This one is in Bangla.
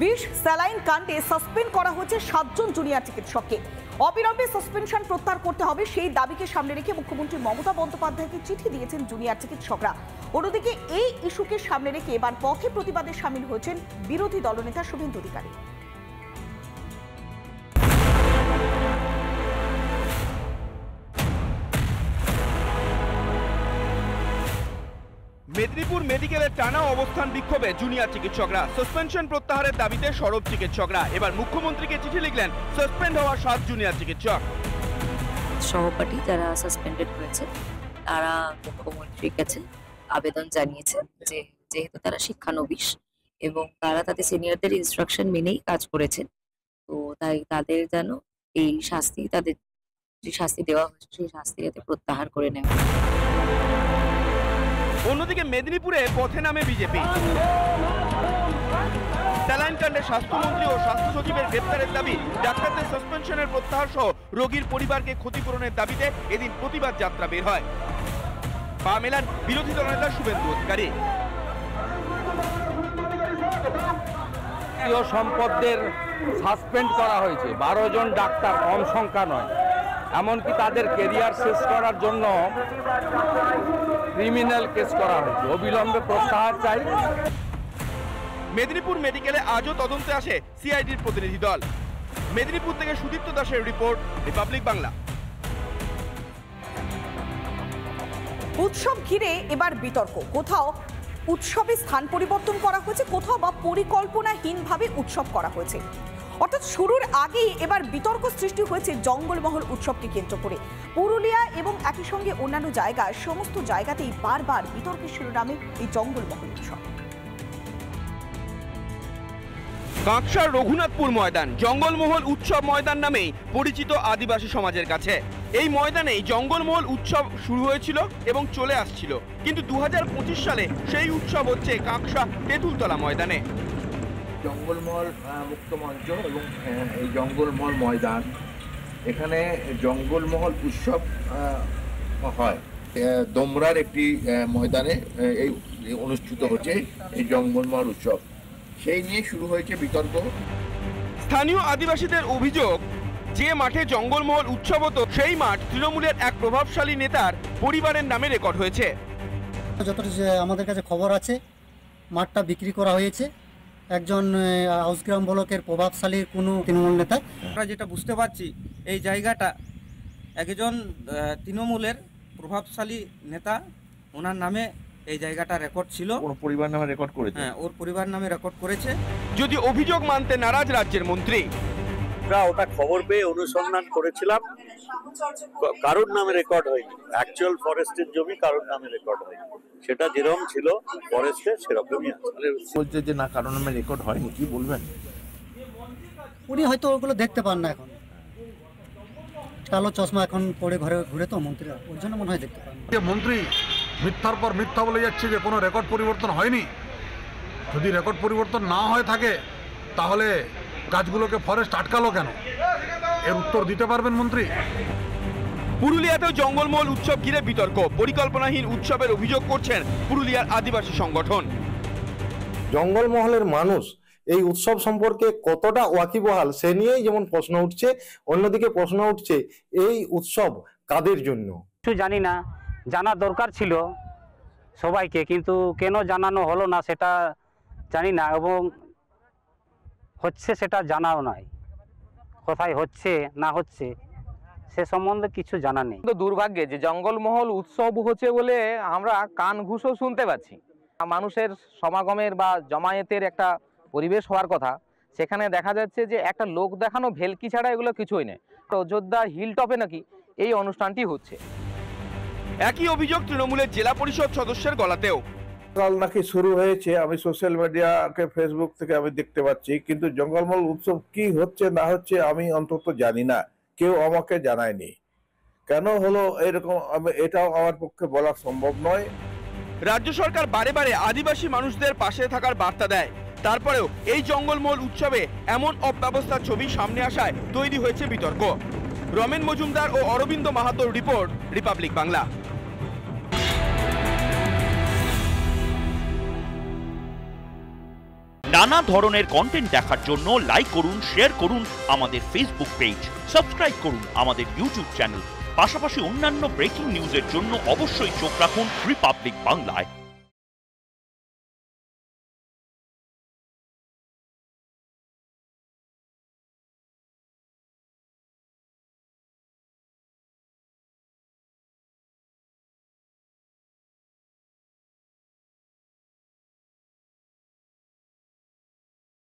বিষ স্যালাইন কাণ্ডে সাসপেন্ড করা হয়েছে 7 জন জুনিয়র চিকিৎসককে। অবিলম্বে সাসপেনশন প্রত্যাহার করতে হবে সেই দাবিকে সামনে রেখে মুখ্যমন্ত্রী মমতা বন্দ্যোপাধ্যায়কে চিঠি দিয়েছেন জুনিয়র চিকিৎসকরা। অন্যদিকে এই ইস্যুকে সামনে রেখে এবার পথে প্রতিবাদে সামিল হয়েছেন বিরোধী দলনেতা শুভেন্দু অধিকারী। মেদিনীপুর মেডিকেলের টানা অবস্থান বিক্ষোভে জুনিয়র চিকিৎসকরা। সাসপেনশন প্রত্যাহারের দাবিতে সরব চিকিৎসকরা। এবার মুখ্যমন্ত্রীকে চিঠি লিখলেন সাসপেন্ড হওয়া 7 জুনিয়র চিকিৎসক। সহপাঠী যারা সাসপেন্ডেড হয়েছে তারা মুখ্যমন্ত্রীর কাছে আবেদন জানিয়েছে যে যেহেতু তারা শিক্ষানবিশ এবং তারা তাদের সিনিয়রদের ইনস্ট্রাকশন মেনেই কাজ করেছেন, তো তাই তাদের যেন এই শাস্তি, তাদের যে শাস্তি দেওয়া হয়েছে সেই শাস্তি যাতে প্রত্যাহার করে নেওয়া। অন্যদিকে মেদিনীপুরে পথে নামে বিজেপি। স্যালাইন কাণ্ডে স্বাস্থ্যমন্ত্রী ও স্বাস্থ্য সচিবের গ্রেপ্তারের দাবি, ডাক্তারদের সাসপেনশনের প্রত্যাহার সহ রোগীর পরিবারকে ক্ষতিপূরণের দাবিতে এদিন প্রতিবাদ যাত্রা বের হয়। পা মেলান বিরোধী দলনেতা শুভেন্দু অধিকারী। সম্পদদের সাসপেন্ড করা হয়েছে, 12 জন ডাক্তার কম সংখ্যা নয়। এমনকি তাদের কেরিয়ার শেষ করার জন্য ক্রিমিনাল কেস করা হয়েছে। অবিলম্বে প্রত্যাহার চাই। মেদিনীপুর মেডিকেলে আজও তদন্তে আসে সিআইডির প্রতিনিধি দল। মেদিনীপুর থেকে সুদীপ্ত দাসের রিপোর্ট, রিপাবলিক বাংলা। উৎসব ঘিরে এবার বিতর্ক। কোথাও উৎসবে স্থান পরিবর্তন করা হয়েছে, কোথাও বা পরিকল্পনাহীনভাবে উৎসব করা হয়েছে। অর্থাৎ শুরুর আগেই এবার বিতর্ক সৃষ্টি হয়েছে জঙ্গলমহল উৎসবকে কেন্দ্র করে। পুরুলিয়া এবং একই সঙ্গে অন্যান্য জায়গায় সমস্ত জায়গাতেই বারবার বিতর্কের শিরোনামে এই জঙ্গলমহল উৎসব। কাঁকসার রঘুনাথপুর ময়দান জঙ্গলমহল উৎসব ময়দান নামেই পরিচিত আদিবাসী সমাজের কাছে। এই ময়দানেই জঙ্গলমহল উৎসব শুরু হয়েছিল এবং চলে আসছিল, কিন্তু 2025 সালে সেই উৎসব হচ্ছে কাঁকসা তেঁতুলতলা ময়দানে। জঙ্গলমহল মুক্ত মঞ্চ এবং এই জঙ্গলমহল ময়দান, এখানে জঙ্গলমহল উৎসব হয়। দোমরার একটি ময়দানে এই অনুষ্ঠিত হচ্ছে এই জঙ্গলমহল উৎসব, সেই নিয়ে শুরু হয়েছে বিতর্ক। স্থানীয় আদিবাসীদের অভিযোগ, যে মাঠে জঙ্গলমহল উৎসব হতো সেই মাঠ তৃণমূলের এক প্রভাবশালী নেতার পরিবারের নামে রেকর্ড হয়েছে। যতটা আমাদের কাছে খবর আছে, মাঠটা বিক্রি করা হয়েছে একজন হাউসগ্রাম ব্লকের প্রভাবশালী কোনো তৃণমূল নেতা। আমরা যেটা বুঝতে পারছি, এই জায়গাটা একজন তৃণমূলের প্রভাবশালী নেতা, ওনার নামে এই জায়গাটা রেকর্ড ছিল। ওর পরিবার নামে রেকর্ড করেছে। হ্যাঁ, ওর পরিবার নামে রেকর্ড করেছে। যদি অভিযোগ মানতে নারাজ রাজ্যের মন্ত্রী। আমরা ওটা খবর পেয়ে অনুসন্ধান করেছিলাম, কারোর নামে রেকর্ড হয়নি। অ্যাকচুয়াল ফরেস্টের জমি কারোর নামে রেকর্ড হয়নি, সেটা যেরকম ছিল ফরেস্টে সেরকমই আছে। বলছে যে না, কারোর নামে রেকর্ড হয়নি, কি বলবেন? উনি হয়তো ওগুলো দেখতে পান না, এখন কালো চশমা এখন পরে ঘরে ঘুরে তো মন্ত্রীরা, ওর জন্য মনে হয় দেখতে পান। মন্ত্রী মিথ্যার পর মিথ্যা বলে যাচ্ছে যে কোনো রেকর্ড পরিবর্তন হয়নি। যদি রেকর্ড পরিবর্তন না হয়ে থাকে তাহলে গাছগুলোকে ফরেস্ট আটকালো কেন? এর উত্তর দিতে পারবেন মন্ত্রী? পুরুলিয়াতেও জঙ্গলমহল উৎসব ঘিরে বিতর্ক। পরিকল্পনাহীন উৎসবের অভিযোগ করছেন পুরুলিয়ার আদিবাসী সংগঠন। জঙ্গলমহলের মানুষ এই উৎসব সম্পর্কে কতটা ওয়াকিবহাল সে নিয়েই যেমন প্রশ্ন উঠছে, অন্যদিকে প্রশ্ন উঠছে এই উৎসব কাদের জন্য। কিছু জানি না, জানা দরকার ছিল সবাইকে, কিন্তু কেন জানানো হলো না সেটা জানি না, এবং হচ্ছে সেটা জানাও নয়। কোথায় হচ্ছে না হচ্ছে সে সম্বন্ধে কিছু জানা নেই। তো দুর্ভাগ্যে যে জঙ্গলমহল উৎসব হচ্ছে বলে আমরা কান ঘুষও শুনতে পাচ্ছি। মানুষের সমাগমের বা জমায়েতের একটা পরিবেশ হওয়ার কথা, সেখানে দেখা যাচ্ছে যে একটা লোক দেখানো ভেলকি ছাড়া এগুলো কিছুই নেই। অযোধ্যা হিল টপে নাকি এই অনুষ্ঠানটি হচ্ছে। একই অভিযোগ তৃণমূলের জেলা পরিষদ সদস্যের গলাতেও। কাল নাকি শুরু হয়েছে, আমি সোশ্যাল মিডিয়াকে ফেসবুক থেকে আমি দেখতে পাচ্ছি, কিন্তু জঙ্গলমহল উৎসব কি হচ্ছে না হচ্ছে আমি অন্তত জানি না, কেউ আমাকে জানায়নি। কেন হলো এরকম এটাও আমার পক্ষে বলা সম্ভব নয়। রাজ্য সরকার বারে বারে আদিবাসী মানুষদের পাশে থাকার বার্তা দেয়, তারপরেও এই জঙ্গলমহল উৎসবে এমন অব্যবস্থার ছবি সামনে আসায় তৈরি হয়েছে বিতর্ক। রমেন মজুমদার ও অরবিন্দ মাহাতোর রিপোর্ট, রিপাবলিক বাংলা। নানা ধরনের কন্টেন্ট দেখার জন্য লাইক করুন, শেয়ার করুন আমাদের ফেসবুক পেজ, সাবস্ক্রাইব করুন আমাদের ইউটিউব চ্যানেল। পাশাপাশি অন্যান্য ব্রেকিং নিউজের জন্য অবশ্যই চোখ রাখুন রিপাবলিক বাংলায়।